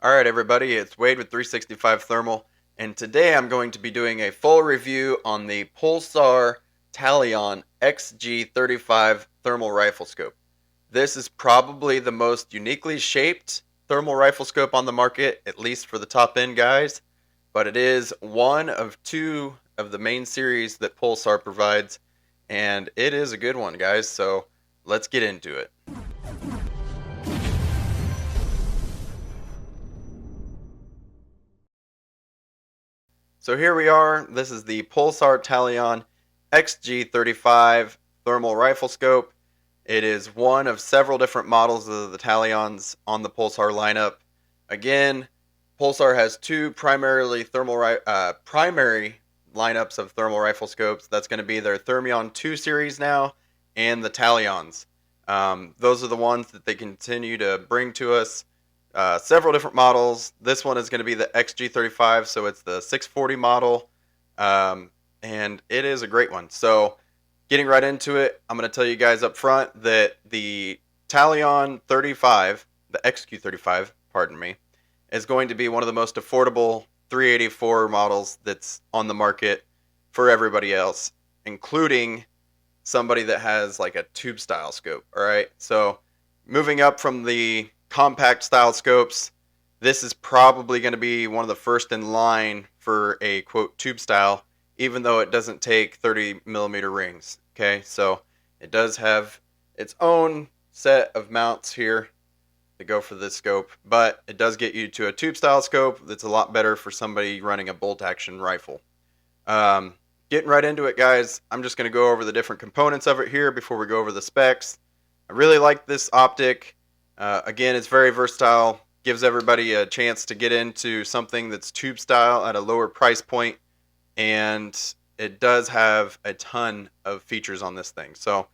Alright everybody, it's Wade with 365 Thermal, and today I'm going to be doing a full review on the Pulsar Talion XG35 thermal rifle scope. This is probably the most uniquely shaped thermal rifle scope on the market, at least for the top end guys, but it is one of two of the main series that Pulsar provides, and it is a good one guys, so let's get into it. So here we are. This is the Pulsar Talion XG35 thermal rifle scope. It is one of several different models of the Talions on the Pulsar lineup. Again, Pulsar has two primary lineups of thermal rifle scopes. That's going to be their Thermion 2 series now and the Talions. Those are the ones that they continue to bring to us. Several different models. This one is going to be the XG35, so it's the 640 model, and it is a great one. So getting right into it, I'm going to tell you guys up front that the Talion 35, the XQ35, pardon me, is going to be one of the most affordable 384 models that's on the market for everybody else, including somebody that has like a tube style scope. All right, so moving up from the compact style scopes, this is probably going to be one of the first in line for a quote tube style, even though it doesn't take 30 millimeter rings. Okay, so it does have its own set of mounts here to go for this scope, but it does get you to a tube style scope that's a lot better for somebody running a bolt action rifle. Getting right into it guys, I'm just going to go over the different components of it here before we go over the specs. I really like this optic. Again, it's very versatile, gives everybody a chance to get into something that's tube style at a lower price point, and it does have a ton of features on this thing. So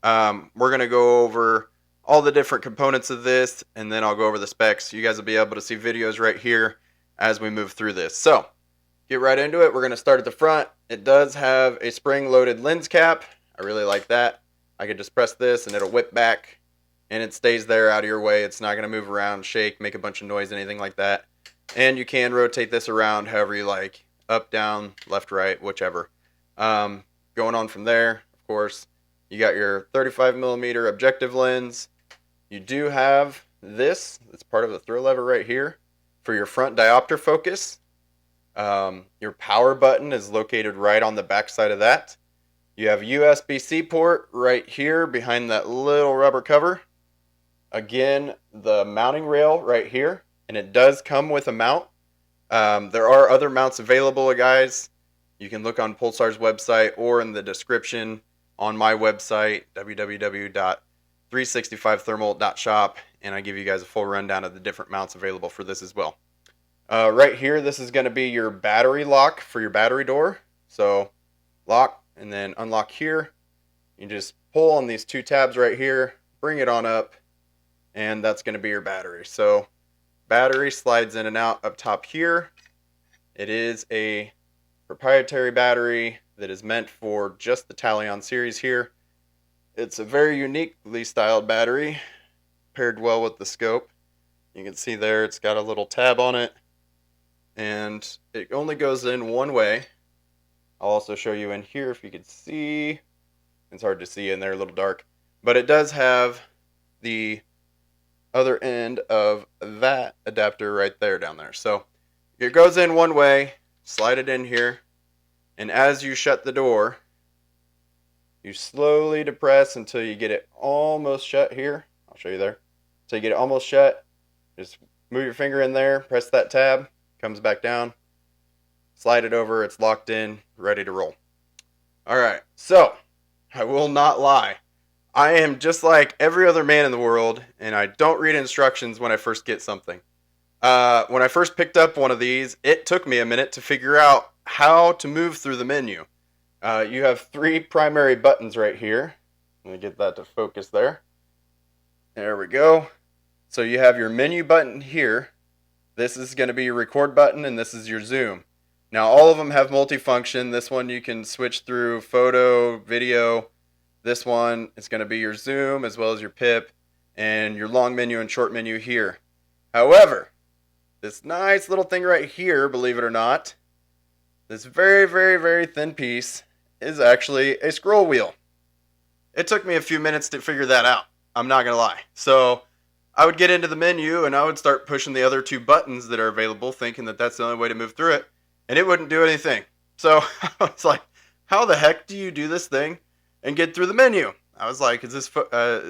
we're going to go over all the different components of this, and then I'll go over the specs. You guys will be able to see videos right here as we move through this. So get right into it. We're going to start at the front. It does have a spring-loaded lens cap. I really like that. I could just press this and it'll whip back, and it stays there out of your way. It's not going to move around, shake, make a bunch of noise, anything like that. And you can rotate this around however you like, up, down, left, right, whichever. Going on from there, of course, you got your 35 millimeter objective lens. You do have this. It's part of the throw lever right here for your front diopter focus. Your power button is located right on the back side of that. You have a USB-C port right here behind that little rubber cover. Again, the mounting rail right here, and it does come with a mount. There are other mounts available, guys. You can look on Pulsar's website or in the description on my website, www.365thermal.shop, and I give you guys a full rundown of the different mounts available for this as well. Right here, this is going to be your battery lock for your battery door. So lock and then unlock here. You just pull on these two tabs right here, bring it on up, and that's going to be your battery. So battery slides in and out up top here. It is a proprietary battery that is meant for just the Talion series here. It's a very uniquely styled battery, paired well with the scope. You can see there it's got a little tab on it, and it only goes in one way. I'll also show you in here if you can see. It's hard to see in there, a little dark, but it does have the other end of that adapter right there down there. So it goes in one way, slide it in here, and as you shut the door, you slowly depress until you get it almost shut here. I'll show you there. So you get it almost shut, just move your finger in there, press that tab, comes back down, slide it over, it's locked in, ready to roll. Alright, so I will not lie. I am just like every other man in the world, and I don't read instructions when I first get something. When I first picked up one of these, it took me a minute to figure out how to move through the menu. You have three primary buttons right here. Let me get that to focus there. There we go. So you have your menu button here. This is going to be your record button, and this is your zoom. Now all of them have multifunction. This one you can switch through photo, video. This one is going to be your zoom as well as your pip, and your long menu and short menu here. However, this nice little thing right here, believe it or not, this very, very, very thin piece is actually a scroll wheel. It took me a few minutes to figure that out. I'm not going to lie. So I would get into the menu and I would start pushing the other two buttons that are available, thinking that that's the only way to move through it, and it wouldn't do anything. So I was like, how the heck do you do this thing and get through the menu? I was like, is this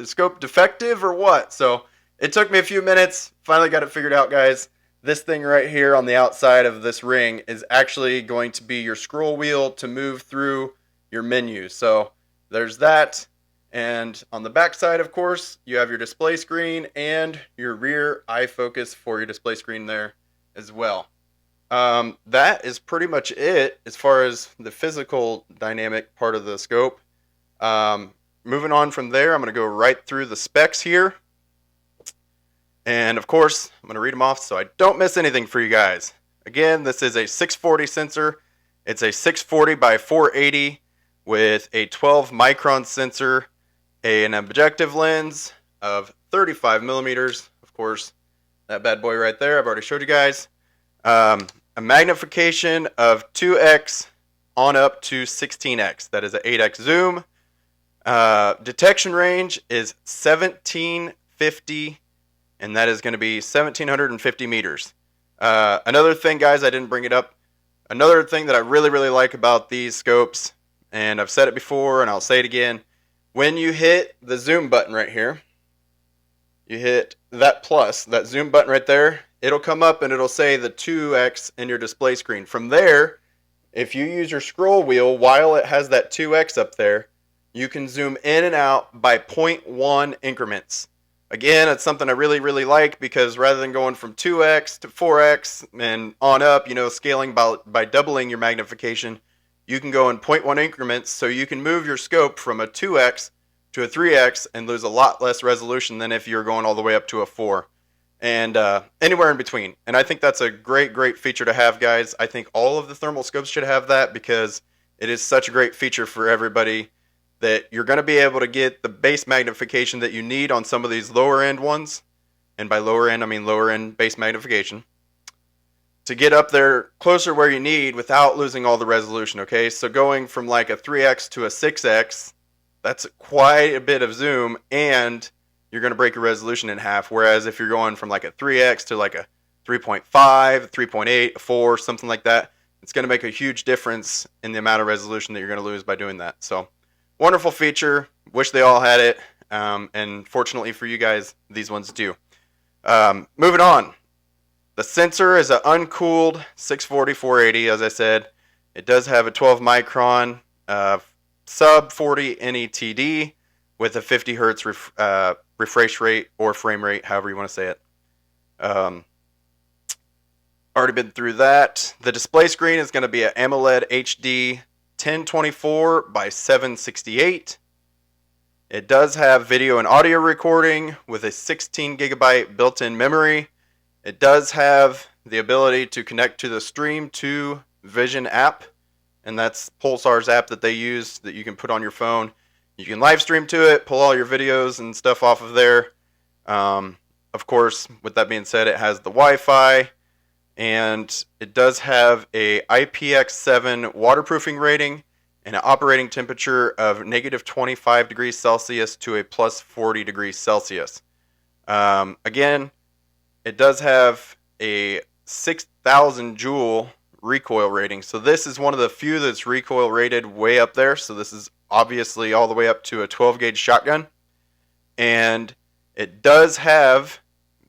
scope defective or what? So it took me a few minutes. Finally got it figured out, guys. This thing right here on the outside of this ring is actually going to be your scroll wheel to move through your menu. So there's that. And on the back side, of course, you have your display screen and your rear eye focus for your display screen there as well. That is pretty much it as far as the physical dynamic part of the scope. Moving on from there, I'm going to go right through the specs here. And of course, I'm going to read them off so I don't miss anything for you guys. Again, this is a 640 sensor. It's a 640 by 480 with a 12 micron sensor, an objective lens of 35 millimeters. Of course, that bad boy right there, I've already showed you guys. A magnification of 2x on up to 16x. That is an 8x zoom. Detection range is 1750, and that is going to be 1750 meters. Another thing, guys, I didn't bring it up. Another thing that I really, really like about these scopes, and I've said it before and I'll say it again, when you hit the zoom button right here, you hit that plus, that zoom button right there, it'll come up and it'll say the 2x in your display screen. From there, if you use your scroll wheel while it has that 2x up there, you can zoom in and out by 0.1 increments. Again, it's something I really, really like because rather than going from 2x to 4x and on up, scaling by doubling your magnification, you can go in 0.1 increments, so you can move your scope from a 2x to a 3x and lose a lot less resolution than if you're going all the way up to a 4 and anywhere in between. And I think that's a great, great feature to have, guys. I think all of the thermal scopes should have that because it is such a great feature for everybody that you're going to be able to get the base magnification that you need on some of these lower end ones. And by lower end, I mean lower end base magnification, to get up there closer where you need without losing all the resolution, okay? So going from like a 3x to a 6x, that's quite a bit of zoom, and you're going to break your resolution in half. Whereas if you're going from like a 3x to like a 3.5, 3.8, a 4, something like that, it's going to make a huge difference in the amount of resolution that you're going to lose by doing that. So wonderful feature. Wish they all had it. And fortunately for you guys, these ones do. Moving on. The sensor is an uncooled 640-480, as I said. It does have a 12 micron sub 40 NETD with a 50 hertz refresh rate or frame rate, however you want to say it. Already been through that. The display screen is going to be an AMOLED HD 1024 by 768. It does have video and audio recording with a 16 gigabyte built-in memory. It does have the ability to connect to the Stream 2 Vision app, and that's Pulsar's app that they use that you can put on your phone. You can live stream to it, pull all your videos and stuff off of there. Of course, with that being said, it has the Wi-Fi, and it does have a IPX7 waterproofing rating and an operating temperature of negative 25 degrees Celsius to a plus 40 degrees Celsius. Again, it does have a 6,000 joule recoil rating. So this is one of the few that's recoil rated way up there. So this is obviously all the way up to a 12 gauge shotgun. And it does have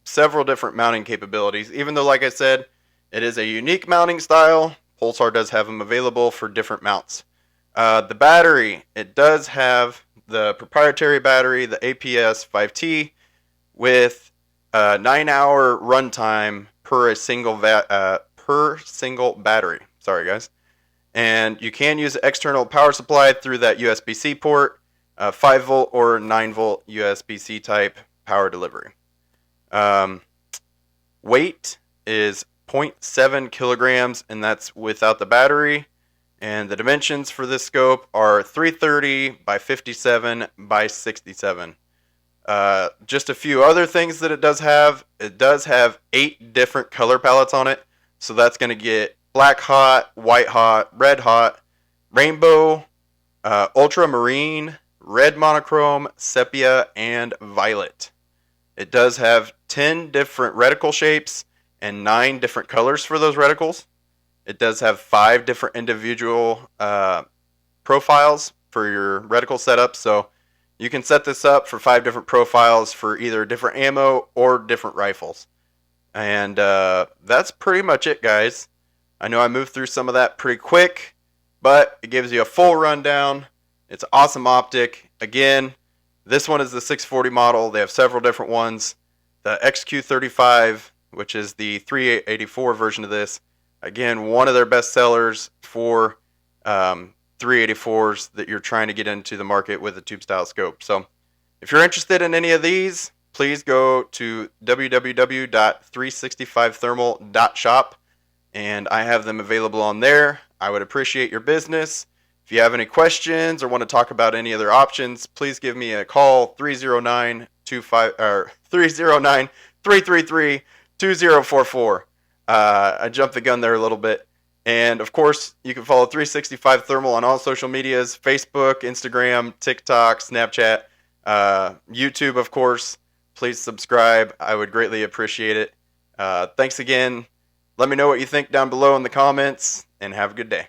several different mounting capabilities. Even though, like I said, it is a unique mounting style, Pulsar does have them available for different mounts. The battery, it does have the proprietary battery, the APS 5T, with 9-hour runtime per single battery. Sorry, guys. And you can use external power supply through that USB-C port, 5 volt or 9 volt USB-C type power delivery. Weight is 0.7 kilograms, and that's without the battery. And the dimensions for this scope are 330 by 57 by 67. Just a few other things that it does have. It does have 8 different color palettes on it. So that's going to get black hot, white hot, red hot, rainbow, ultramarine, red monochrome, sepia, and violet. It does have 10 different reticle shapes and 9 different colors for those reticles. It does have 5 different individual profiles for your reticle setup. So you can set this up for 5 different profiles for either different ammo or different rifles. And that's pretty much it, guys. I know I moved through some of that pretty quick, but it gives you a full rundown. It's an awesome optic. Again, this one is the 640 model. They have several different ones. The XQ35, which is the 384 version of this, again, one of their best sellers for 384s that you're trying to get into the market with a tube style scope. So if you're interested in any of these, please go to www.365thermal.shop, and I have them available on there. I would appreciate your business. If you have any questions or want to talk about any other options, please give me a call, 309-333-2044. I jumped the gun there a little bit. And of course, you can follow 365 Thermal on all social medias: Facebook, Instagram, TikTok, Snapchat, YouTube, of course. Please subscribe. I would greatly appreciate it. Thanks again. Let me know what you think down below in the comments, and have a good day.